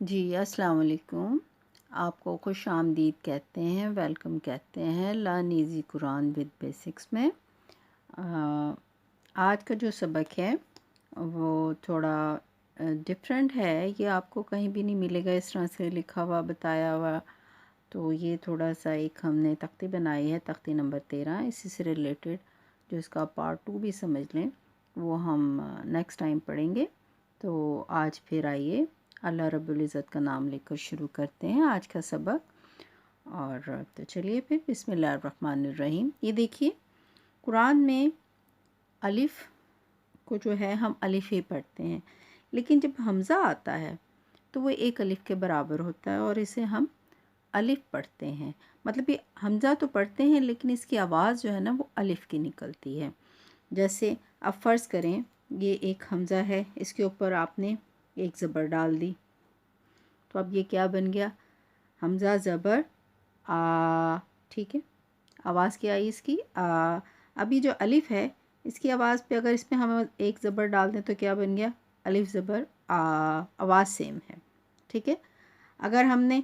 جی السلام علیکم۔ آپ کو خوش آمدید کہتے ہیں، ویلکم کہتے ہیں learn easy Quran with basics میں۔ آج کا جو سبق ہے وہ تھوڑا ڈفرینٹ ہے، یہ آپ کو کہیں بھی نہیں ملے گا اس طرح سے لکھا ہوا بتایا ہوا۔ تو یہ تھوڑا سا ایک ہم نے تختی بنائی ہے، تختی نمبر 13، اسی سے ریلیٹڈ جو اس کا پارٹ 2 بھی سمجھ لیں وہ ہم نیکسٹ ٹائم پڑھیں گے۔ تو آج پھر آئیے اللہ رب العزت کا نام لے کر شروع کرتے ہیں آج کا سبق۔ اور تو چلیے پھر بسم اللہ الرحمن الرحیم۔ یہ دیکھیے قرآن میں الف کو جو ہے ہم الف ہی پڑھتے ہیں، لیکن جب حمزہ آتا ہے تو وہ ایک الف کے برابر ہوتا ہے اور اسے ہم الف پڑھتے ہیں۔ مطلب یہ حمزہ تو پڑھتے ہیں لیکن اس کی آواز جو ہے نا وہ الف کی نکلتی ہے۔ جیسے اب فرض کریں یہ ایک حمزہ ہے، اس کے اوپر آپ نے ایک زبر ڈال دی، تو اب یہ کیا بن گیا؟ حمزہ زبر آ، ٹھیک ہے، آواز کیا آئی اس کی؟ آ۔ ابھی جو الف ہے اس کی آواز پہ اگر اس میں ہم ایک زبر ڈال دیں تو کیا بن گیا؟ الف زبر آ، آواز سیم ہے، ٹھیک ہے۔ اگر ہم نے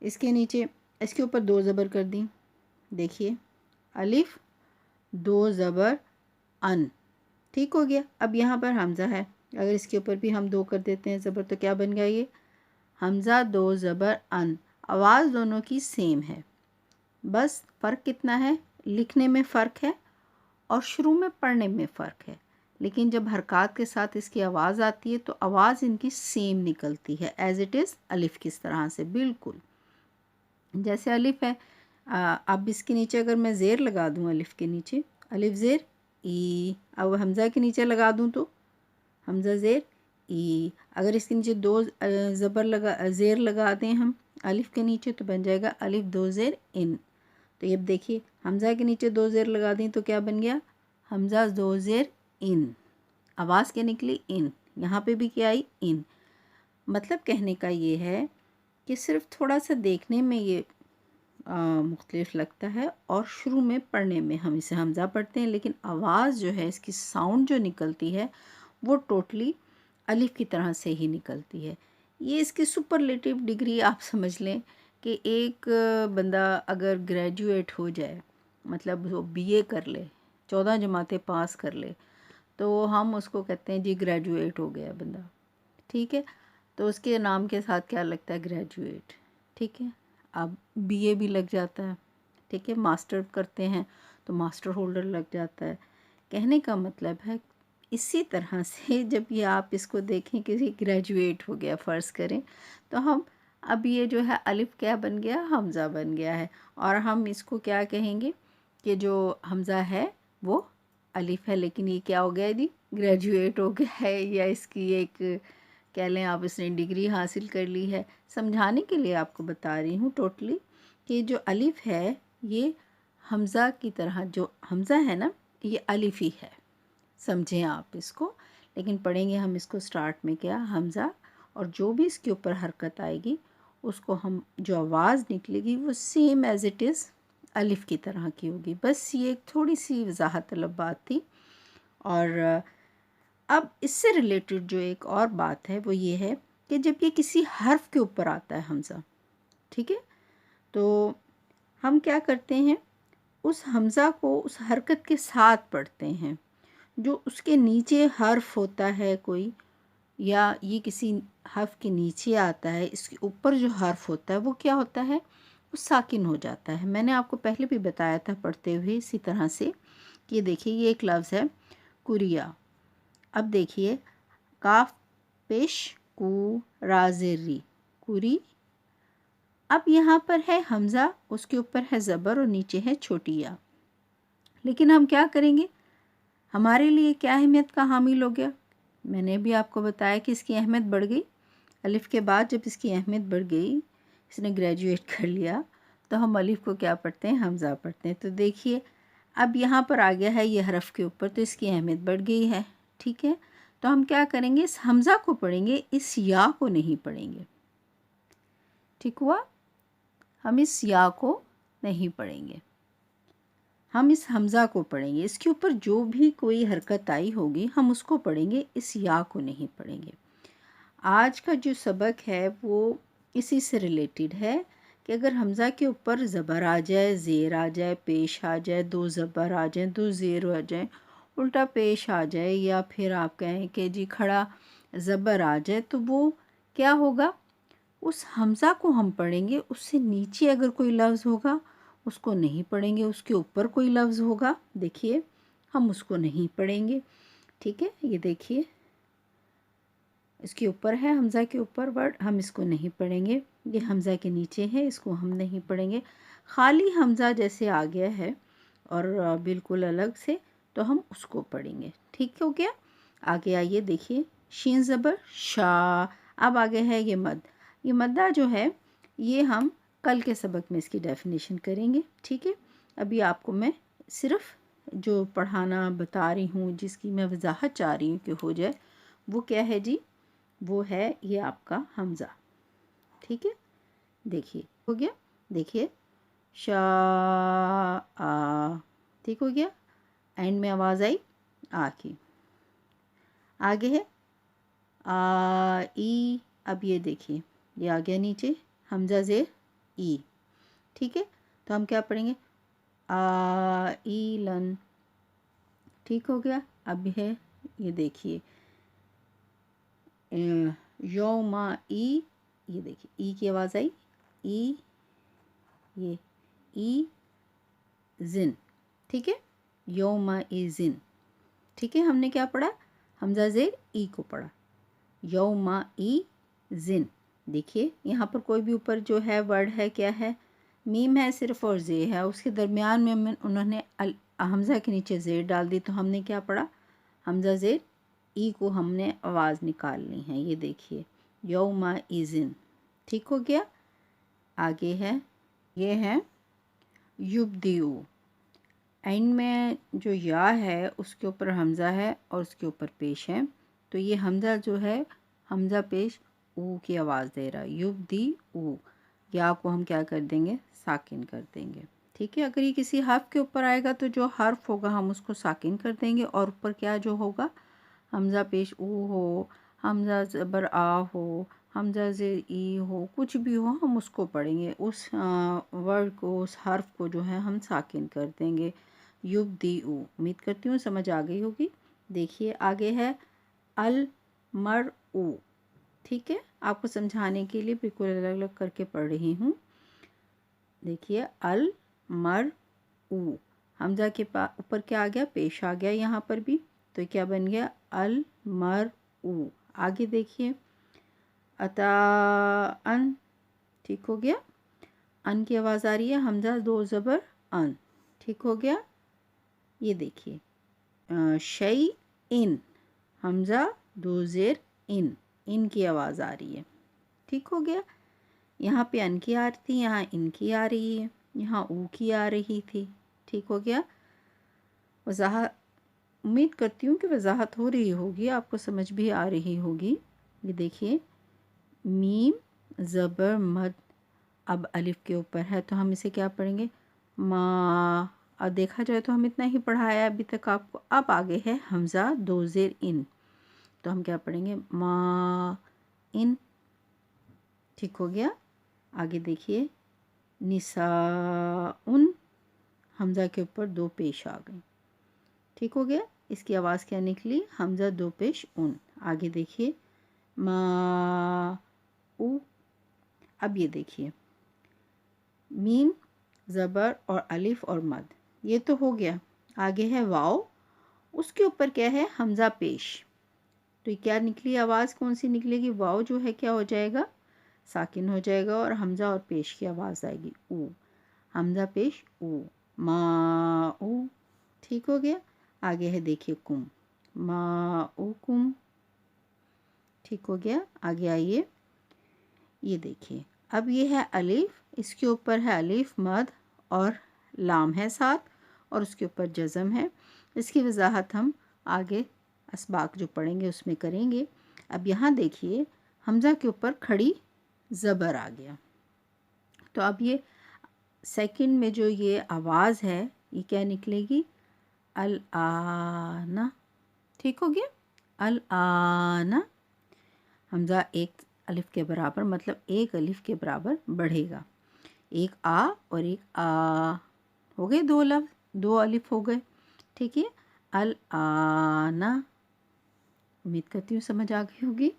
اس کے نیچے اس کے اوپر دو زبر کر دیں، دیکھیے الف دو زبر ان، ٹھیک ہو گیا۔ اب یہاں پر حمزہ ہے، اگر اس کے اوپر بھی ہم دو کر دیتے ہیں زبر تو کیا بن گیا؟ یہ حمزہ دو زبر ان، آواز دونوں کی سیم ہے، بس فرق کتنا ہے؟ لکھنے میں فرق ہے اور شروع میں پڑھنے میں فرق ہے، لیکن جب حرکات کے ساتھ اس کی آواز آتی ہے تو آواز ان کی سیم نکلتی ہے، ایز اٹ از الف کس طرح سے، بالکل جیسے الف ہے۔ اب اس کے نیچے اگر میں زیر لگا دوں، الف کے نیچے الف زیر ای، اب حمزہ کے نیچے لگا دوں تو حمزہ زیر ای، اگر اس کے نیچے دو زیر لگا دیں ہم الف کے نیچے تو بن جائے گا الف دو زیر ان۔ تو یہ دیکھیے حمزہ کے نیچے دو زیر لگا دیں تو کیا بن گیا؟ حمزہ دو زیر ان، آواز کیا نکلی؟ ان۔ یہاں پہ بھی کیا آئی؟ ان۔ مطلب کہنے کا یہ ہے کہ صرف تھوڑا سا دیکھنے میں یہ مختلف لگتا ہے اور شروع میں پڑھنے میں ہم اسے حمزہ پڑھتے ہیں، لیکن آواز جو ہے اس کی ساؤنڈ جو نکلتی ہے وہ ٹوٹلی الف کی طرح سے ہی نکلتی ہے۔ یہ اس کی سپرلیٹیو ڈگری آپ سمجھ لیں کہ ایک بندہ اگر گریجویٹ ہو جائے، مطلب وہ بی اے کر لے، 14 جماعتیں پاس کر لے، تو ہم اس کو کہتے ہیں جی گریجویٹ ہو گیا بندہ، ٹھیک ہے۔ تو اس کے نام کے ساتھ کیا لگتا ہے؟ گریجویٹ، ٹھیک ہے۔ اب بی اے بھی لگ جاتا ہے، ٹھیک ہے، ماسٹر کرتے ہیں تو ماسٹر ہولڈر لگ جاتا ہے۔ کہنے کا مطلب ہے اسی طرح سے جب یہ آپ اس کو دیکھیں کہ گریجویٹ ہو گیا فرض کریں، تو ہم اب یہ جو ہے الف کیا بن گیا؟ حمزہ بن گیا ہے، اور ہم اس کو کیا کہیں گے کہ جو حمزہ ہے وہ الف ہے، لیکن یہ کیا ہو گیا جی؟ گریجویٹ ہو گیا ہے، یا اس کی ایک کہہ لیں آپ اس نے ڈگری حاصل کر لی ہے۔ سمجھانے کے لیے آپ کو بتا رہی ہوں ٹوٹلی کہ جو الف ہے یہ حمزہ کی طرح، جو حمزہ ہے نا یہ الف ہی ہے، سمجھیں آپ اس کو، لیکن پڑھیں گے ہم اس کو سٹارٹ میں کیا؟ حمزہ، اور جو بھی اس کے اوپر حرکت آئے گی اس کو ہم جو آواز نکلے گی وہ سیم ایز اٹ از الف کی طرح کی ہوگی۔ بس یہ ایک تھوڑی سی وضاحت طلب بات تھی۔ اور اب اس سے ریلیٹڈ جو ایک اور بات ہے وہ یہ ہے کہ جب یہ کسی حرف کے اوپر آتا ہے حمزہ، ٹھیک ہے، تو ہم کیا کرتے ہیں؟ اس حمزہ کو اس حرکت کے ساتھ پڑھتے ہیں، جو اس کے نیچے حرف ہوتا ہے کوئی، یا یہ کسی حرف کے نیچے آتا ہے، اس کے اوپر جو حرف ہوتا ہے وہ کیا ہوتا ہے؟ وہ ساکن ہو جاتا ہے۔ میں نے آپ کو پہلے بھی بتایا تھا پڑھتے ہوئے اسی طرح سے کہ دیکھیے یہ ایک لفظ ہے کوریا، اب دیکھیے کاف پیش کو رازری، کوری، اب یہاں پر ہے حمزہ، اس کے اوپر ہے زبر اور نیچے ہے چھوٹی یا، لیکن ہم کیا کریں گے؟ ہمارے لیے کیا اہمیت کا حامل ہو گیا؟ میں نے بھی آپ کو بتایا کہ اس کی اہمیت بڑھ گئی، الف کے بعد جب اس کی اہمیت بڑھ گئی، اس نے گریجویٹ کر لیا، تو ہم الف کو کیا پڑھتے ہیں؟ حمزہ پڑھتے ہیں۔ تو دیکھیے اب یہاں پر آ گیا ہے یہ حرف کے اوپر تو اس کی اہمیت بڑھ گئی ہے، ٹھیک ہے، تو ہم کیا کریں گے؟ اس حمزہ کو پڑھیں گے، اس یا کو نہیں پڑھیں گے، ٹھیک ہوا؟ ہم اس یا کو نہیں پڑھیں گے، ہم اس حمزہ کو پڑھیں گے، اس کے اوپر جو بھی کوئی حرکت آئی ہوگی ہم اس کو پڑھیں گے، اس یا کو نہیں پڑھیں گے۔ आज का जो सबक है वो इसी से रिलेटेड है कि अगर हमज़ा के ऊपर ज़बर आ जाए, ज़ेर आ जाए, पेश आ जाए, दो ज़बर आ जाए, दो ज़ेर आ जाए, उल्टा पेश आ जाए, या फिर आप कहें कि जी खड़ा ज़बर आ जाए, तो वो क्या होगा, उस हमज़ा को हम पढ़ेंगे, उससे नीचे अगर कोई लफ्ज़ होगा उसको नहीं पढ़ेंगे, उसके ऊपर कोई लफ्ज़ होगा देखिए हम उसको नहीं पढ़ेंगे। ठीक है, ये देखिए इसके ऊपर है, हमज़ा के ऊपर वर्ड, हम इसको नहीं पढ़ेंगे। ये हमज़ा के नीचे है, इसको हम नहीं पढ़ेंगे। खाली हमज़ा जैसे आ गया है और बिल्कुल अलग से, तो हम उसको पढ़ेंगे। ठीक हो गया। आगे आइए देखिए, शीन ज़बर शा। अब आगे है ये मद। ये मद्दा जो है ये हम कल के सबक में इसकी डेफिनेशन करेंगे। ठीक है, अभी आपको मैं सिर्फ़ जो पढ़ाना बता रही हूँ, जिसकी मैं वजाहत चाह रही हूँ कि हो जाए, वो क्या है जी, वो है ये आपका हमज़ा। ठीक है, देखिए हो गया। देखिए शा आ, ठीक हो गया। एंड में आवाज़ आई आ की। आगे है आ ई। अब ये देखिए ये आ गया नीचे हमज़ा ज़ेर ई। ठीक है, तो हम क्या पढ़ेंगे, आ ई लन। ठीक हो गया। अब है ये देखिए यौमा ई। ये देखिए ई की आवाज़ आई, ई, ये ई जिन। ठीक है, यौमा ई जिन। ठीक है, हमने क्या पढ़ा, हमज़ा ज़ेर ई को पढ़ा, यौमा ई जिन। देखिए यहाँ पर कोई भी ऊपर जो है वर्ड है क्या है, मीम है सिर्फ और जे है, उसके दरमियान में उन्होंने हमज़ा के नीचे ज़ेर डाल दी, तो हमने क्या पढ़ा, हमज़ा ज़ेर ई को हमने आवाज़ निकालनी है। ये देखिए यौमा इज़िन। ठीक हो गया। आगे है ये है युब्दिउ। एंड में जो या है उसके ऊपर हमज़ा है और उसके ऊपर पेश है, तो ये हमज़ा जो है हमज़ा पेश ऊ की आवाज़ दे रहा है, युब्दी ऊ। या को हम क्या कर देंगे, साकिन कर देंगे। ठीक है, अगर ये किसी हर्फ के ऊपर आएगा तो जो हर्फ होगा हम उसको साकिन कर देंगे, और ऊपर क्या जो होगा, हमज़ा पेश ऊ हो, हमज़ा ज़बर आ हो, हमज़ा ज़ेर ई हो, कुछ भी हो हम उसको पढ़ेंगे, उस वर्ड को, उस हर्फ को जो है हम साकिन कर देंगे। युब्दी ऊ। उम्मीद करती हूँ समझ आ गई होगी। देखिए आगे है अल मर ऊ। ठीक है, आपको समझाने के लिए बिल्कुल अलग अलग करके पढ़ रही हूँ। देखिए अल मर ऊ, हमज़ा के ऊपर क्या आ गया, पेश आ गया यहाँ पर भी, तो क्या बन गया अल मर ऊ। आगे देखिए अता अन। ठीक हो गया, अन की आवाज़ आ रही है, हमज़ा दो ज़बर अन। ठीक हो गया। ये देखिए शई इन, हमज़ा दो ज़ेर इन, इन की आवाज़ आ रही है। ठीक हो गया। यहाँ पे अन की आ रही थी, यहाँ इन की आ रही है, यहाँ ऊ की आ रही थी। ठीक हो गया। वजाहत, उम्मीद करती हूँ कि वजाहत हो रही होगी, आपको समझ भी आ रही होगी। ये देखिए मीम ज़बर मद अब अलिफ के ऊपर है, तो हम इसे क्या पढ़ेंगे, मा। और देखा जाए तो हम इतना ही पढ़ाया अभी तक आपको। अब आगे है हमज़ा दो ज़ेर इन, तो हम क्या पढ़ेंगे, मा इन। ठीक हो गया। आगे देखिए निसा उन, हमज़ा के ऊपर दो पेश आ गई। ठीक हो गया। इसकी आवाज़ क्या निकली, हमज़ा दो पेश उन। आगे देखिए मा उ। अब ये देखिए मीम ज़बर और अलिफ और मद, ये तो हो गया। आगे है वाव, उसके ऊपर क्या है, हमज़ा पेश। तो ये क्या निकली, आवाज़ कौन सी निकलेगी, वाव जो है क्या हो जाएगा, साकिन हो जाएगा, और हमज़ा और पेश की आवाज़ आएगी ऊ, हमज़ा पेश ऊ, मा ऊ। ठीक हो गया। आगे है देखिए कुम, मा ऊ कुम। ठीक हो गया। आगे आइए, ये देखिए अब ये है अलिफ, इसके ऊपर है अलिफ मद और लाम है साथ, और उसके ऊपर जज़म है। इसकी वजाहत हम आगे असबाक जो पढ़ेंगे उसमें करेंगे। अब यहाँ देखिए हमज़ा के ऊपर खड़ी ज़बर आ गया, तो अब ये सेकंड में जो ये आवाज़ है ये क्या निकलेगी, अल आना। ठीक हो गया, अल आना। हमज़ा एक अलिफ के बराबर, मतलब एक अलिफ के बराबर बढ़ेगा। एक आ और एक आ हो गए, दो लफ्ज़, दो अलिफ हो गए। ठीक है, अल आना, उम्मीद करती हूँ समझ आ गई होगी।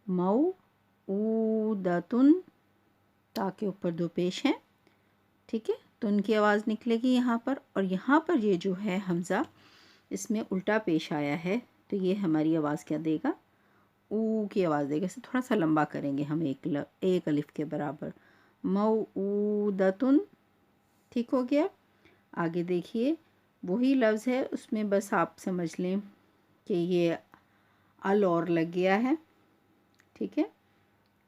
मऊ ऊदतुन, ता के ऊपर दो पेश हैं। ठीक है, तो उनकी आवाज़ निकलेगी यहाँ पर, और यहाँ पर ये जो है हमज़ा इसमें उल्टा पेश आया है, तो ये हमारी आवाज़ क्या देगा, ऊ की आवाज़ देगा। इसे थोड़ा सा लंबा करेंगे हम, एक अलिफ के बराबर, मऊदतुन। ठीक हो गया। आगे देखिए, वही लफ्ज़ है, उसमें बस आप समझ लें कि ये अल और लग गया है। ठीक है,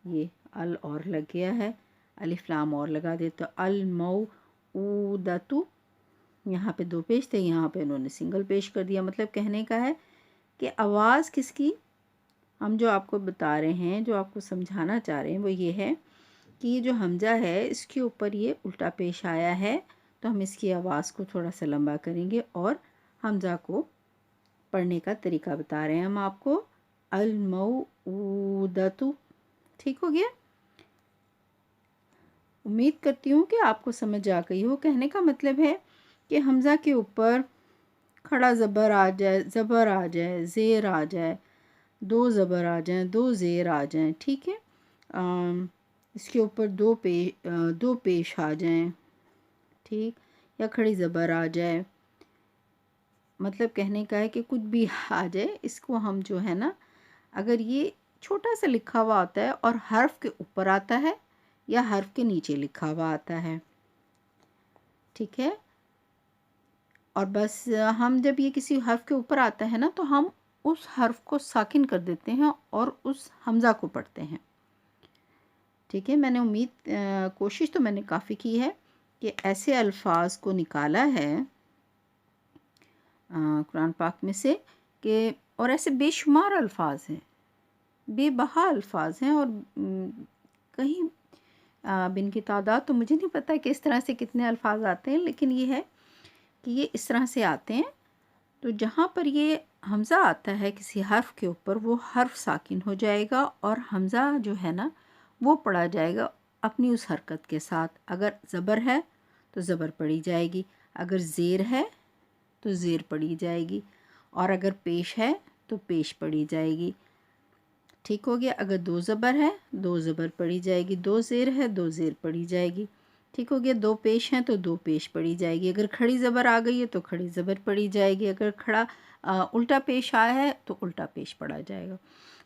ये अल और लग गया है, अलिफ लाम और लगा दे तो अल मऊदतु। यहाँ पे दो पेश थे, यहाँ पे उन्होंने सिंगल पेश कर दिया। मतलब कहने का है कि आवाज़ किसकी, हम जो आपको बता रहे हैं, जो आपको समझाना चाह रहे हैं, वो ये है कि ये जो हमज़ा है इसके ऊपर ये उल्टा पेश आया है, तो हम इसकी आवाज़ को थोड़ा सा लंबा करेंगे और हमज़ा को पढ़ने का तरीका बता रहे हैं हम आपको, अल मऊदतु। ठीक हो गया। उम्मीद करती हूँ कि आपको समझ आ गई हो। कहने का मतलब है कि हमज़ा के ऊपर खड़ा ज़बर आ जाए, ज़बर आ जाए, ज़ेर आ जाए, दो ज़बर आ जाएं, दो ज़ेर आ जाएं। ठीक है, इसके ऊपर दो पेश आ जाएं, ठीक, या खड़ी ज़बर आ जाए। मतलब कहने का है कि कुछ भी आ जाए, इसको हम जो है ना, अगर ये छोटा सा लिखा हुआ आता है और हर्फ के ऊपर आता है या हर्फ के नीचे लिखा हुआ आता है, ठीक है, और बस हम जब ये किसी हर्फ के ऊपर आता है ना, तो हम उस हर्फ को साकिन कर देते हैं और उस हमज़ा को पढ़ते हैं। ठीक है, मैंने कोशिश तो मैंने काफ़ी की है कि ऐसे अल्फाज को निकाला है कुरान पाक में से कि, और ऐसे बेशुमार अल्फाज हैं, बेबहा अल्फाज हैं, और कहीं बिन की तादाद तो मुझे नहीं पता कि इस तरह से कितने अल्फाज आते हैं, लेकिन ये है कि ये इस तरह से आते हैं। तो जहाँ पर ये हमज़ा आता है किसी हर्फ के ऊपर, वो हर्फ साकिन हो जाएगा और हमज़ा जो है ना वो पढ़ा जाएगा अपनी उस हरकत के साथ। अगर ज़बर है तो ज़बर पढ़ी जाएगी, अगर ज़ेर है तो ज़ेर पढ़ी जाएगी, और अगर पेश है तो पेश पढ़ी जाएगी। ठीक हो गया। अगर दो ज़बर है, दो ज़बर पढ़ी जाएगी, दो ज़ेर है, दो ज़ेर पढ़ी जाएगी। ठीक हो गया। दो पेश हैं तो दो पेश पढ़ी जाएगी। अगर खड़ी ज़बर आ गई है तो खड़ी ज़बर पढ़ी जाएगी। अगर खड़ा उल्टा पेश आया है तो उल्टा पेश पढ़ा जाएगा।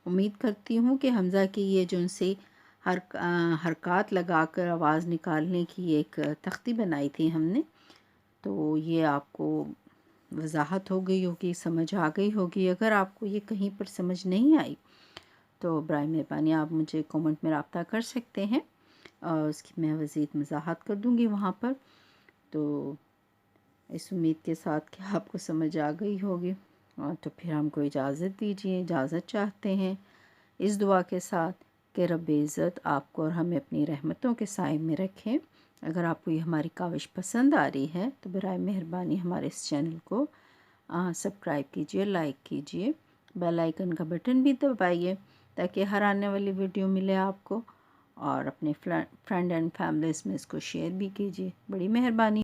उम्मीद करती हूँ कि हमज़ा की ये जो उनसे हरकत लगाकर आवाज़ निकालने की एक तख्ती बनाई थी हमने, तो ये आपको वजाहत हो गई होगी, समझ आ गई होगी। अगर आपको ये कहीं पर समझ नहीं आई तो बराए मेहरबानी आप मुझे कमेंट में रब्ता कर सकते हैं, और उसकी मैं मज़ीद वजाहत कर दूँगी वहाँ पर। तो इस उम्मीद के साथ कि आपको समझ आ गई होगी, और तो फिर हमको इजाज़त दीजिए। इजाज़त चाहते हैं इस दुआ के साथ कि रब इज़्ज़त आपको और हमें अपनी रहमतों के साए में रखें। अगर आपको ये हमारी काविश पसंद आ रही है तो बराए मेहरबानी हमारे इस चैनल को सब्सक्राइब कीजिए, लाइक कीजिए, बेल आइकन का बटन भी दबाइए ताकि हर आने वाली वीडियो मिले आपको, और अपने फ्रेंड एंड फैमिलीज़ में इसको शेयर भी कीजिए। बड़ी मेहरबानी।